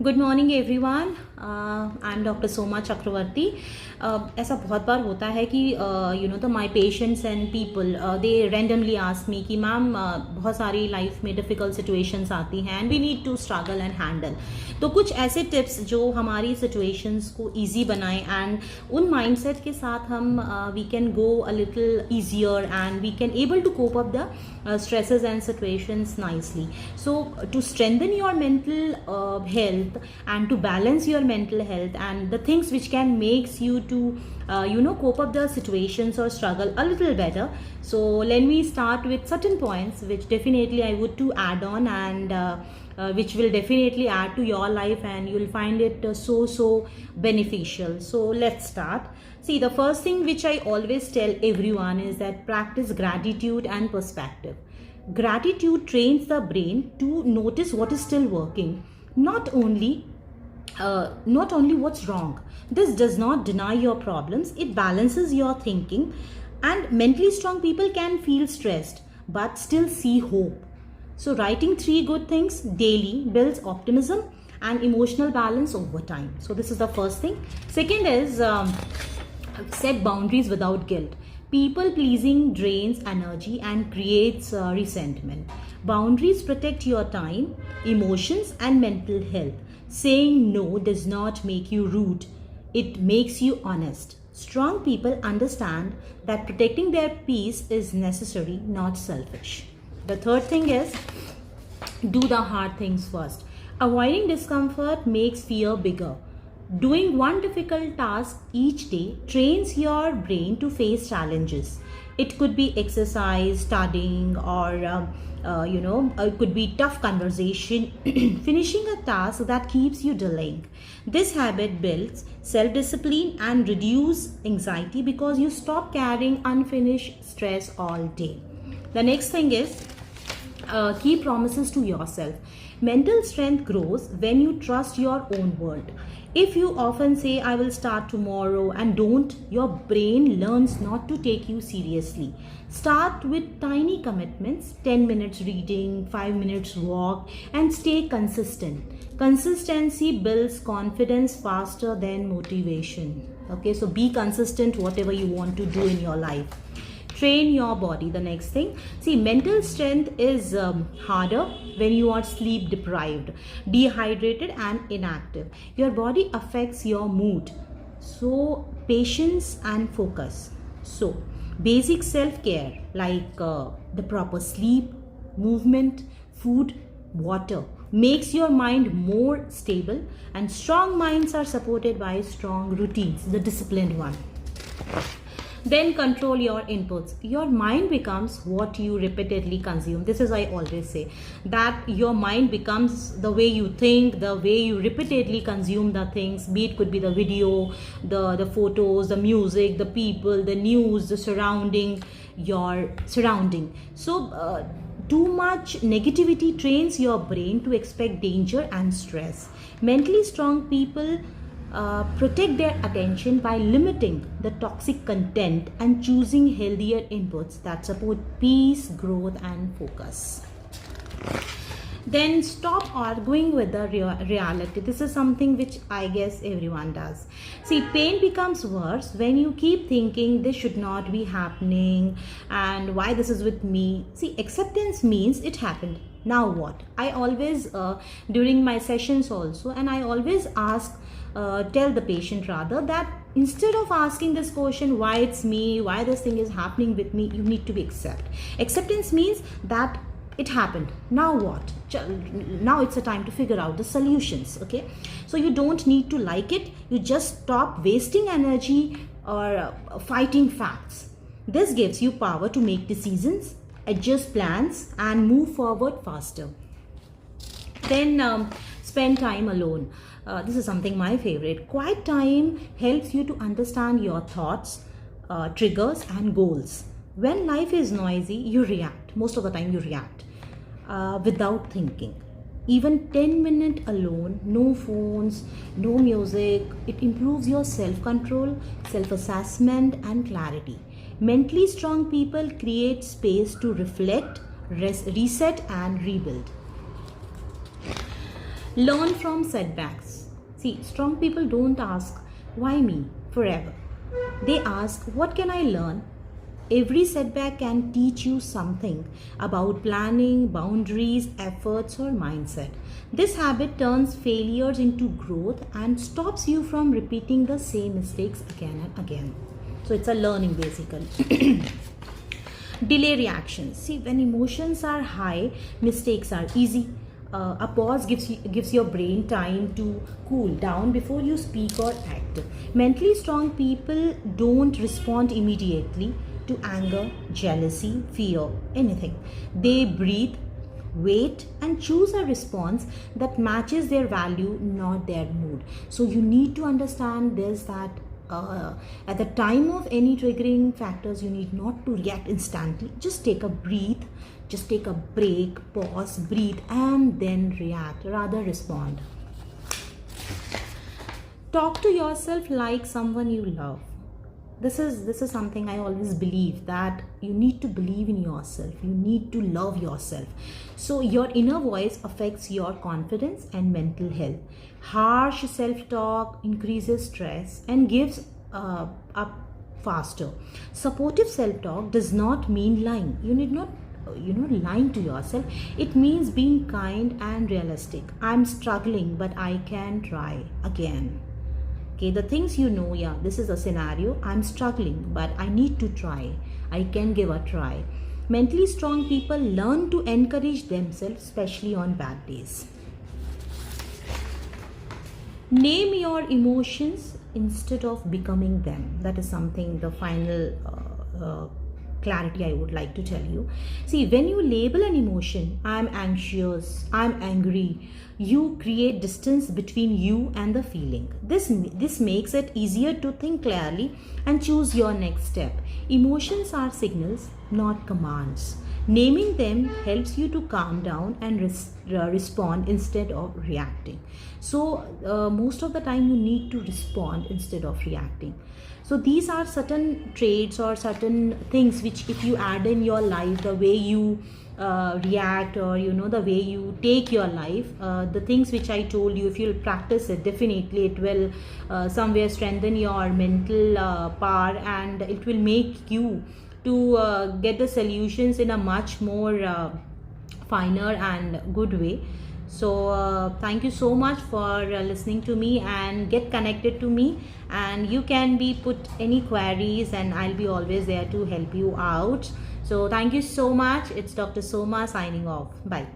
Good morning everyone. I am doctor Soma Chakraborty. ऐसा बहुत बार होता है कि my patients and people they randomly ask me कि मैम बहुत सारी लाइफ में डिफ़िकल्ट सिचुएशंस आती हैं and we need to struggle and handle. तो कुछ ऐसे टिप्स जो हमारी सिचुएशंस को ईजी बनाएं एंड उन माइंडसेट के साथ हम we can go a little easier and we can able to cope up the stresses and situations nicely. So to strengthen your mental health and to balance your mental health and the things which can makes you to cope up the situations or struggle a little better. So let me start with certain points which definitely I would to add on and which will definitely add to your life and you'll find it so beneficial. So let's start. See, the first thing which I always tell everyone is that practice gratitude and perspective. Gratitude trains the brain to notice what is still working, not only what's wrong. This does not deny your problems, it balances your thinking, and mentally strong people can feel stressed but still see hope. So writing 3 good things daily builds optimism and emotional balance over time. So this is the first thing. Second is set boundaries without guilt. People pleasing drains energy and creates resentment. Boundaries protect your time, emotions and mental health. Saying no does not make you rude, it makes you honest. Strong people understand that protecting their peace is necessary, not selfish. The third thing is do the hard things first. Avoiding discomfort makes fear bigger. Doing one difficult task each day trains your brain to face challenges. It could be exercise, studying, or it could be tough conversation. Finishing a task that keeps you delaying. This habit builds self-discipline and reduce anxiety because you stop carrying unfinished stress all day. The next thing is keep promises to yourself. Mental strength grows when you trust your own word. If you often say, I will start tomorrow, and don't, your brain learns not to take you seriously. Start with tiny commitments, 10 minutes reading, 5 minutes walk, and stay consistent. Consistency builds confidence faster than motivation. Okay, so be consistent whatever you want to do in your life. Train your body. The next thing, see, mental strength is harder when you are sleep deprived, dehydrated and inactive. Your body affects your mood, so patience and focus. So basic self-care like the proper sleep, movement, food, water makes your mind more stable, and strong minds are supported by strong routines, the disciplined one. Then control your inputs. Your mind becomes what you repeatedly consume. This is, I always say, that your mind becomes the way you think, the way you repeatedly consume the things, be it could be the video, the photos, the music, the people, the news, the surrounding, your surrounding. So too much negativity trains your brain to expect danger and stress. Mentally strong people protect their attention by limiting the toxic content and choosing healthier inputs that support peace, growth and focus. Then stop arguing with the reality. This is something which I guess everyone does. See, pain becomes worse when you keep thinking this should not be happening and why this is with me. See, acceptance means it happened. Now what? I always, during my sessions also, and I always ask, tell the patient rather, that instead of asking this question, why it's me, why this thing is happening with me, you need to be acceptance means that it happened. Now what? Now it's a time to figure out the solutions. Okay, so you don't need to like it, you just stop wasting energy or fighting facts. This gives you power to make decisions, adjust plans and move forward faster. Then spend time alone. This is something my favorite. Quiet time helps you to understand your thoughts, triggers and goals. When life is noisy, you react. Most of the time you react without thinking. Even 10 minutes alone, no phones, no music, it improves your self-control, self-assessment and clarity. Mentally strong people create space to reflect, reset and rebuild. Learn from setbacks. See, strong people don't ask, why me forever? They ask, what can I learn? Every setback can teach you something about planning, boundaries, efforts, or mindset. This habit turns failures into growth and stops you from repeating the same mistakes again and again. So it's a learning basically. Delay reactions. See, when emotions are high, mistakes are easy. A pause gives your brain time to cool down before you speak or act. Mentally strong people don't respond immediately to anger, jealousy, fear, anything. They breathe, wait, and choose a response that matches their value, not their mood. So you need to understand this, that at the time of any triggering factors, you need not to react instantly. Just take a breath, just take a break, pause, breathe, and then react, rather respond. Talk to yourself like someone you love. This is something I always believe, that you need to believe in yourself, you need to love yourself. So your inner voice affects your confidence and mental health. Harsh self-talk increases stress and gives up faster. Supportive self-talk does not mean lying. You need not lying to yourself. It means being kind and realistic. I'm struggling, but I can try again. Okay, the things yeah, this is a scenario. I'm struggling, but I need to try. I can give a try. Mentally strong people learn to encourage themselves, especially on bad days. Name your emotions instead of becoming them. That is something, the final clarity I would like to tell you. See, when you label an emotion, I'm anxious, I'm angry, you create distance between you and the feeling. This makes it easier to think clearly and choose your next step. Emotions are signals, not commands. Naming them helps you to calm down and respond instead of reacting. So most of the time you need to respond instead of reacting. So these are certain traits or certain things which, if you add in your life, the way you react, or the way you take your life, the things which I told you, if you'll practice it, definitely it will somewhere strengthen your mental power, and it will make you to get the solutions in a much more finer and good way. So thank you so much for listening to me, and get connected to me, and you can be put any queries and I'll be always there to help you out. So thank you so much. It's Dr. Soma signing off. Bye.